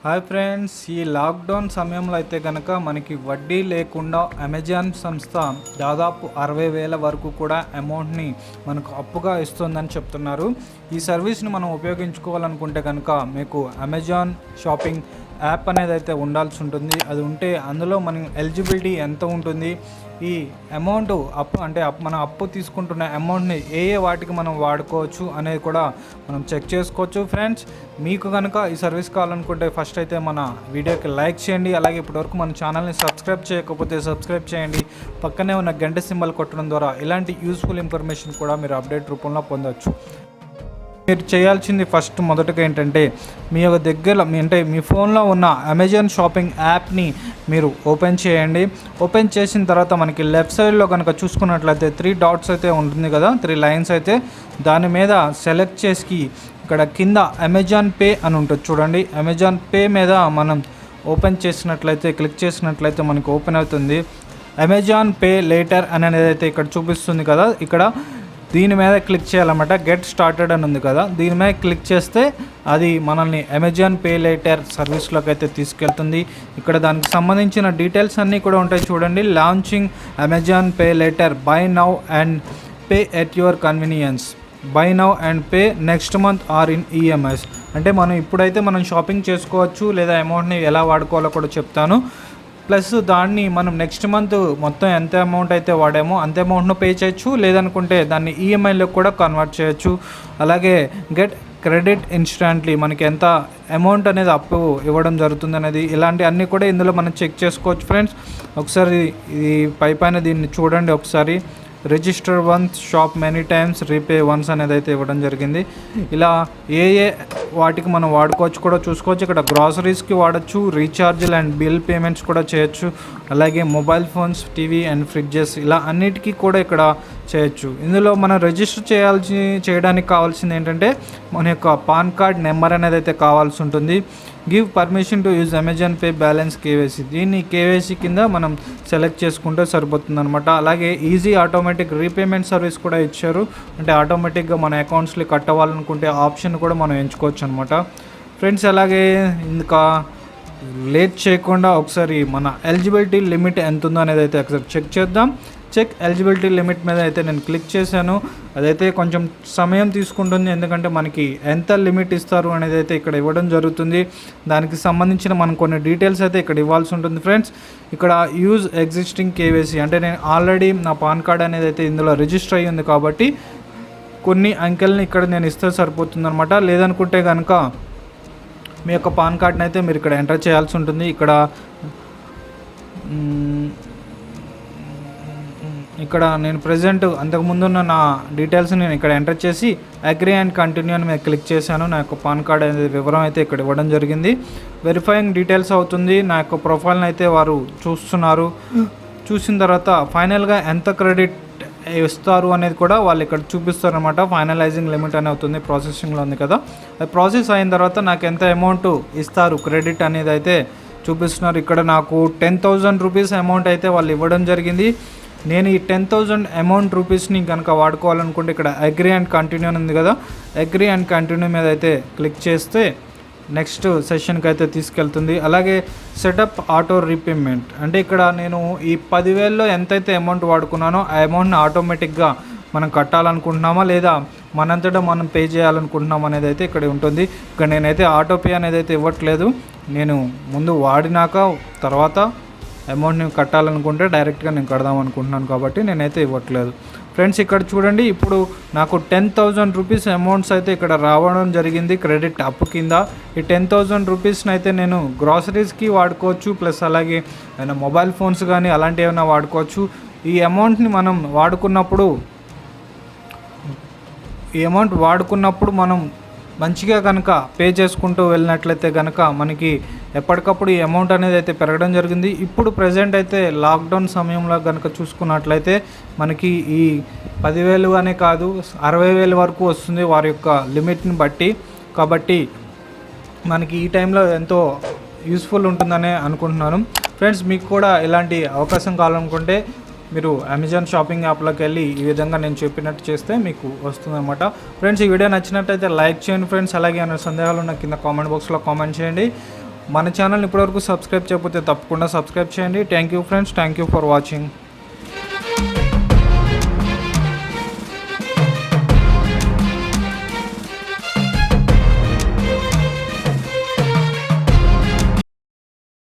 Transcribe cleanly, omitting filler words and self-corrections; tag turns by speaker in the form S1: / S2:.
S1: Hi friends, ఈ lockdown సమయంలో అయితే కనుక మనకి వడ్డీ లేకుండా అమెజాన్ సంస్థ దాదాపు 60,000 వరకు కూడా అమౌంట్ని మనకు అప్పుగా ఇస్తుందని చెప్తున్నారు. ఈ సర్వీస్ని మనం ఉపయోగించుకోవాలనుకుంటే కనుక మీకు అమెజాన్ షాపింగ్ యాప్ అనేది అయితే ఉండాల్సి ఉంటుంది. అది ఉంటే అందులో మన ఎలిజిబిలిటీ ఎంత ఉంటుంది, ఈ అమౌంట్ మనం అప్పు తీసుకుంటున్న అమౌంట్ని ఏ వాటికి మనం వాడుకోవచ్చు అనేది కూడా మనం చెక్ చేసుకోవచ్చు. ఫ్రెండ్స్, మీకు కనుక ఈ సర్వీస్ కావాలనుకుంటే ఫస్ట్ అయితే మన వీడియోకి లైక్ చేయండి. అలాగే ఇప్పటివరకు మన ఛానల్ని సబ్స్క్రైబ్ చేయకపోతే సబ్స్క్రైబ్ చేయండి. పక్కనే ఉన్న గంట సింబల్ కొట్టడం ద్వారా ఇలాంటి యూస్ఫుల్ ఇన్ఫర్మేషన్ కూడా మీరు అప్డేట్ రూపంలో పొందవచ్చు. మీరు చేయాల్సింది మొదటగా ఏంటంటే మీ యొక్క దగ్గర మీ ఫోన్లో ఉన్న అమెజాన్ షాపింగ్ యాప్ని మీరు ఓపెన్ చేయండి. ఓపెన్ చేసిన తర్వాత మనకి లెఫ్ట్ సైడ్లో కనుక చూసుకున్నట్లయితే 3 డాట్స్ అయితే ఉంటుంది కదా, 3 లైన్స్ అయితే దాని మీద సెలెక్ట్ చేసి ఇక్కడ కింద అమెజాన్ పే అని ఉంటుంది చూడండి. అమెజాన్ పే మీద మనం ఓపెన్ చేసినట్లయితే క్లిక్ చేసినట్లయితే మనకి ఓపెన్ అవుతుంది. అమెజాన్ పే లేటర్ అనేది అయితే ఇక్కడ చూపిస్తుంది కదా, ఇక్కడ దీని మీద క్లిక్ చేయాలన్నమాట. గెట్ స్టార్టెడ్ అని ఉంది కదా, దీని మీద క్లిక్ చేస్తే అది మనల్ని అమెజాన్ పే లేటర్ సర్వీస్లోకి అయితే తీసుకెళ్తుంది. ఇక్కడ దానికి సంబంధించిన డీటెయిల్స్ అన్నీ కూడా ఉంటాయి చూడండి. Launching Amazon pay later, by now and pay at your convenience, by now and pay next month or in EMIs. అంటే మనం ఇప్పుడైతే మనం షాపింగ్ చేసుకోవచ్చు, లేదా అమౌంట్ని ఎలా వాడుకోవాలో కూడా చెప్తాను. ప్లస్ దాన్ని మనం నెక్స్ట్ మంత్ మొత్తం ఎంత అమౌంట్ అయితే వాడామో అంత అమౌంట్ను పే చేయొచ్చు, లేదనుకుంటే దాన్ని ఈఎంఐలో కూడా కన్వర్ట్ చేయొచ్చు. అలాగే గెట్ క్రెడిట్ ఇన్స్టాంట్లీ, మనకి ఎంత అమౌంట్ అనేది అప్పు ఇవ్వడం జరుగుతుంది అనేది, ఇలాంటి అన్నీ కూడా ఇందులో మనం చెక్ చేసుకోవచ్చు. ఫ్రెండ్స్, ఒకసారి ఇది పైన దీన్ని చూడండి ఒకసారి. Register once, shop many times, repay once అనేది అయితే ఇవ్వడం జరిగింది. ఇలా ఏ వాటికి మనం వాడుకోవచ్చు కూడా చూసుకోవచ్చు. ఇక్కడ గ్రాసరీస్కి వాడచ్చు, రీఛార్జ్లు అండ్ బిల్ పేమెంట్స్ కూడా చేయొచ్చు. అలాగే mobile phones, TV and fridges, ఇలా అన్నిటికీ కూడా ఇక్కడ చేయొచ్చు. ఇందులో మనం రిజిస్టర్ చేయడానికి కావాల్సింది ఏంటంటే మన యొక్క పాన్ కార్డ్ నెంబర్ అనేది అయితే కావాల్సి ఉంటుంది. Give permission to use Amazon pay balance KYC, దీన్ని కేవైసీ కింద మనం సెలెక్ట్ చేసుకుంటే సరిపోతుంది అనమాట. అలాగే ఈజీ ఆటోమేటిక్ రీపేమెంట్ సర్వీస్ కూడా ఇచ్చారు. అంటే ఆటోమేటిక్గా మన అకౌంట్స్లో కట్ అవ్వాలనుకుంటే ఆప్షన్ కూడా మనం ఎంచుకోవచ్చు అనమాట. ఫ్రెండ్స్, అలాగే ఇంకా లేట్ చేయకుండా ఒకసారి మన ఎలిజిబిలిటీ లిమిట్ ఎంత ఉందో అనేది అయితే ఒకసారి చెక్ చేద్దాం. చెక్ ఎలిజిబిలిటీ లిమిట్ మీద అయితే నేను క్లిక్ చేశాను. అదైతే కొంచెం సమయం తీసుకుంటుంది, ఎందుకంటే మనకి ఎంత లిమిట్ ఇస్తారు అనేది అయితే ఇక్కడ ఇవ్వడం జరుగుతుంది. దానికి సంబంధించిన మనం కొన్ని డీటెయిల్స్ అయితే ఇక్కడ ఇవ్వాల్సి ఉంటుంది. ఫ్రెండ్స్, ఇక్కడ యూజ్ ఎగ్జిస్టింగ్ కేవైసీ, అంటే నేను ఆల్రెడీ నా పాన్ కార్డ్ అనేది అయితే ఇందులో రిజిస్టర్ అయ్యి ఉంది కాబట్టి కొన్ని అంకెల్ని ఇక్కడ నేను ఇస్తే సరిపోతుంది అనమాట. లేదనుకుంటే కనుక మీ యొక్క పాన్ కార్డ్ని అయితే మీరు ఇక్కడ ఎంటర్ చేయాల్సి ఉంటుంది. ఇక్కడ నేను ప్రజెంట్ అంతకుముందున్న నా డీటెయిల్స్ నేను ఇక్కడ ఎంటర్ చేసి అగ్రీ అండ్ కంటిన్యూ అని నేను క్లిక్ చేశాను. నా యొక్క పాన్ కార్డ్ అనేది వివరం అయితే ఇక్కడ ఇవ్వడం జరిగింది. వెరిఫైయింగ్ డీటెయిల్స్ అవుతుంది. నా యొక్క ప్రొఫైల్ని అయితే వారు చూస్తున్నారు. చూసిన తర్వాత ఫైనల్గా ఎంత క్రెడిట్ ఇస్తారు అనేది కూడా వాళ్ళు ఇక్కడ చూపిస్తారు అనమాట. ఫైనలైజింగ్ లిమిట్ అని అవుతుంది, ప్రాసెసింగ్లో ఉంది కదా. అది ప్రాసెస్ అయిన తర్వాత నాకు ఎంత అమౌంట్ ఇస్తారు క్రెడిట్ అనేది అయితే చూపిస్తున్నారు. ఇక్కడ నాకు 10,000 రూపీస్ అమౌంట్ అయితే వాళ్ళు ఇవ్వడం జరిగింది. నేను ఈ 10,000 అమౌంట్ రూపీస్ని కనుక వాడుకోవాలనుకుంటే ఇక్కడ అగ్రీ అండ్ కంటిన్యూ ఉంది కదా, అగ్రీ అండ్ కంటిన్యూ మీద అయితే క్లిక్ చేస్తే నెక్స్ట్ సెషన్కి అయితే తీసుకెళ్తుంది. అలాగే సెటప్ ఆటో రీపేమెంట్, అంటే ఇక్కడ నేను ఈ 10,000లో ఎంతైతే అమౌంట్ వాడుకున్నానో ఆ అమౌంట్ని ఆటోమేటిక్గా మనం కట్టాలనుకుంటున్నామా లేదా మనంతటా మనం పే చేయాలనుకుంటున్నాం అనేది అయితే ఇక్కడ ఉంటుంది. ఇక్కడ నేనైతే ఆటో పే అనేది అయితే ఇవ్వట్లేదు. నేను ముందు వాడినాక తర్వాత అమౌంట్ని కట్టాలనుకుంటే డైరెక్ట్గా నేను కడదాం అనుకుంటున్నాను కాబట్టి నేనైతే ఇవ్వట్లేదు. ఫ్రెండ్స్, ఇక్కడ చూడండి, ఇప్పుడు నాకు 10,000 రూపీస్ అమౌంట్స్ అయితే ఇక్కడ రావడం జరిగింది క్రెడిట్ అప్పు కింద. ఈ 10,000 రూపీస్ని అయితే నేను గ్రాసరీస్కి వాడుకోవచ్చు, ప్లస్ అలాగే ఏమైనా మొబైల్ ఫోన్స్ కానీ అలాంటివి ఏమైనా వాడుకోవచ్చు. ఈ అమౌంట్ని మనం వాడుకున్నప్పుడు మనం మంచిగా కనుక పే చేసుకుంటూ వెళ్ళినట్లయితే కనుక మనకి ఎప్పటికప్పుడు ఈ అమౌంట్ అనేది అయితే పెరగడం జరిగింది. ఇప్పుడు ప్రజెంట్ అయితే లాక్డౌన్ సమయంలో కనుక చూసుకున్నట్లయితే మనకి ఈ 10,000 అనే కాదు 60,000 వరకు వస్తుంది వారి యొక్క లిమిట్ని బట్టి. కాబట్టి మనకి ఈ టైంలో ఎంతో యూస్ఫుల్ ఉంటుందని అనుకుంటున్నాను. ఫ్రెండ్స్, మీకు కూడా ఇలాంటి అవకాశం కావాలనుకుంటే మీరు అమెజాన్ షాపింగ్ యాప్లోకి వెళ్ళి ఈ విధంగా నేను చెప్పినట్టు చేస్తే మీకు వస్తుందన్నమాట. ఫ్రెండ్స్, ఈ వీడియో నచ్చినట్టయితే లైక్ చేయండి ఫ్రెండ్స్. అలాగే ఏమైనా సందేహాలు ఉన్న కింద కామెంట్ బాక్స్లో కామెంట్ చేయండి. మన ఛానల్ని ఇప్పటివరకు సబ్స్క్రైబ్ చేయకపోతే తప్పకుండా సబ్స్క్రైబ్ చేయండి. Thank you friends, thank you for watching.